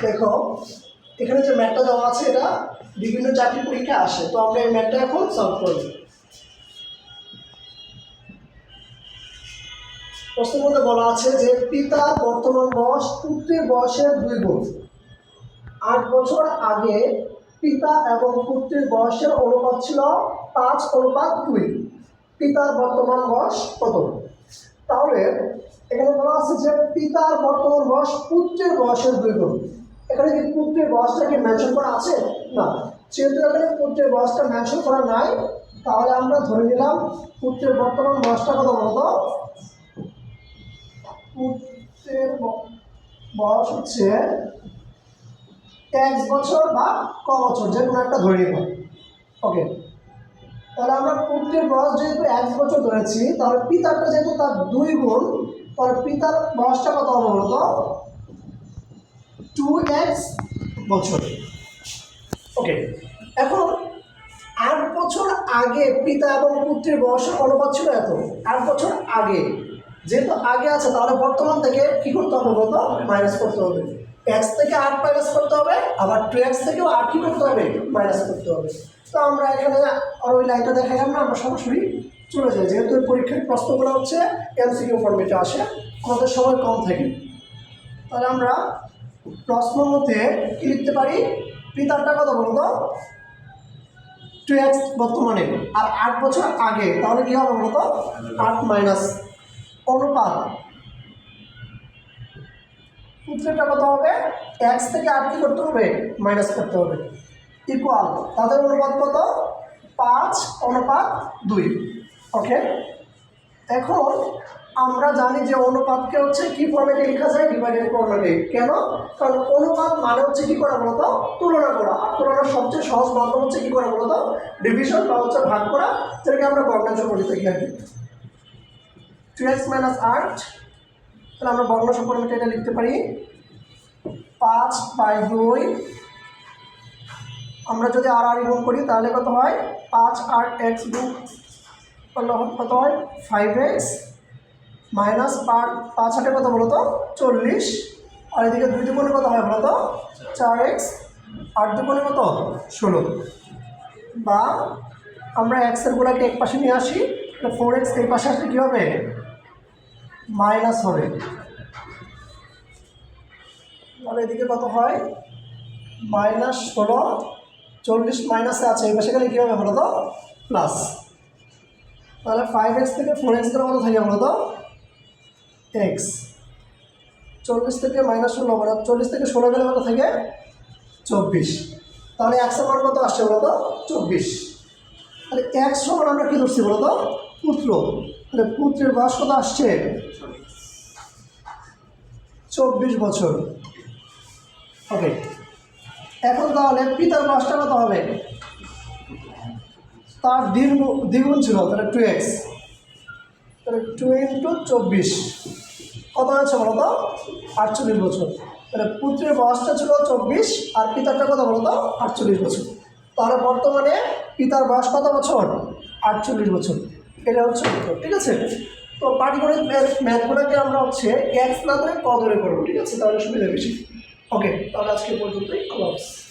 দেখো এখানে যে ম্যাথটা দেওয়া আছে এটা বিভিন্ন চাকরির পরীক্ষায় আসে, তো আমরা এই ম্যাথটা এখন সলভ করব। প্রশ্নের মধ্যে বলা আছে যে পিতার বর্তমান বয়স পুত্রের বয়সের 2 গুণ। 8 বছর আগে পিতা এবং পুত্রের বয়সের অনুপাত ছিল 5:2। পিতার বর্তমান বয়স কত? তাহলে এখানে বলা আছে যে পিতার বর্তমান বয়স পুত্রের বয়সের 2 গুণ। এখানে কি পুত্রের বয়সটা কি মেনশন করা আছে? না। যেহেতু এখানে পুত্রের বয়সটা মেনশন করা নাই, তাহলে আমরা ধরে নিলাম পুত্রের বর্তমান বয়সটা কত বলতো? পুত্রের বয়স হচ্ছে 1 বছর বা ক বছর, যে কোনো একটা ধরে নিলাম। ওকে, তাহলে আমরা পুত্রের বয়স যেহেতু 1 বছর ধরেছি, তাহলে পিতারটা যেহেতু তার 2 গুণ, তাহলে পিতার বয়সটা কত হবে বলতো? 2x বছর। ওকে, এখন 8 বছর আগে পিতা এবং পুত্রের বয়সের অনুপাত ছিল এত। 8 বছর আগে যেহেতু আগে আছে, তাহলে বর্তমান থেকে কি করতে হবে বলতো? মাইনাস করতে হবে। x থেকে 8 মাইনাস করতে হবে, আবার 2x থেকেও 8 কি করতে হবে? মাইনাস করতে হবে। তো আমরা এখানে আর ওই লাইনটা দেখাইলাম না, আমরা সরাসরি চলে যাই। যেহেতু পরীক্ষার প্রশ্নগুলো হচ্ছে এমসিকিউ ফর্মেটে আসে, আমাদের সময় কম থাকে, তাহলে আমরা প্রশ্নের মধ্যে কি লিখতে পারি? পিতারটা কত বলতো? 2x বর্তমানে, আর 8 বছর আগে, তাহলে কি হবে বলতো? 8 মাইনাস অনুপাত পুত্রেরটা কত হবে? x থেকে 8 কি করতে হবে? মাইনাস করতে হবে, ইকুয়াল তাদের অনুপাত কত? 5:2। ওকে, এখন আমরা জানি যে অনুপাতকে হচ্ছে কি ফর্মেটে লেখা যায়? ডিভাইডেড ফর্মেটে। কেন? কারণ অনুপাত মানে হচ্ছে কি করা বলতো? তুলনা করা। আর তুলনার সবচেয়ে সহজ মাধ্যম হচ্ছে কি করা বলতো? ডিভিশন বা হচ্ছে ভাগ করা, যেটাকে আমরা ভগ্নাংশ বলে থাকি আর কি। 2x - 8, তাহলে আমরা ভগ্নাংশ ফর্মেটে এটা লিখতে পারি 5/2। আমরা যদি আর গুণ করি তাহলে কত হয়? 5 আর x গুণ করলে কত হয়? 5x মাইনাস 5 8 কত বলো তো? 40। আর এদিকে 2 দুগুণে কত হয় বলো তো? 4x। 8 দুগুণে কত? 16। বা আমরা এক্সের গুণাকে এক পাশে নিয়ে আসি, 4x এই পাশে আসলে কী হবে? মাইনাস হবে। তাহলে এদিকে কত হয়? -16। 40 মাইনাসে আছে, এই পাশে গেলে কী হবে বলো তো? প্লাস। তাহলে 5x থেকে 4x কত থাকে বলো তো? x। 40 থেকে -16, মানে 40 থেকে 16 গেলে কত থাকে? 24। তাহলে x এর মান কত আসছে বলো তো? 24। তাহলে x সমান আমরা কী ধরছি বলো তো? পুত্র। তাহলে পুত্রের বয়স কত আসছে? 24 বছর। ওকে, এখন তাহলে পিতার বয়সটা কত হবে? তার দ্বিগুণ ছিল, তাহলে 2x। তাহলে 2 × 24 কত হয়েছে বলো তো? 48 বছর। তাহলে পুত্রের বয়সটা ছিল 24 আর পিতারটা কত বলো তো? 48 বছর। তাহলে বর্তমানে পিতার বয়স কত বছর? 48 বছর। এটা হচ্ছে উত্তর। ঠিক আছে, তো পাটিগণিত ম্যাথগুলোকে আমরা হচ্ছে এক্স না ধরে ক ধরে করবো। ঠিক আছে, তাহলে সুবিধা বেশি। ওকে, তাহলে আজকে পর্যন্তই। আল্লাহ হাফেজ।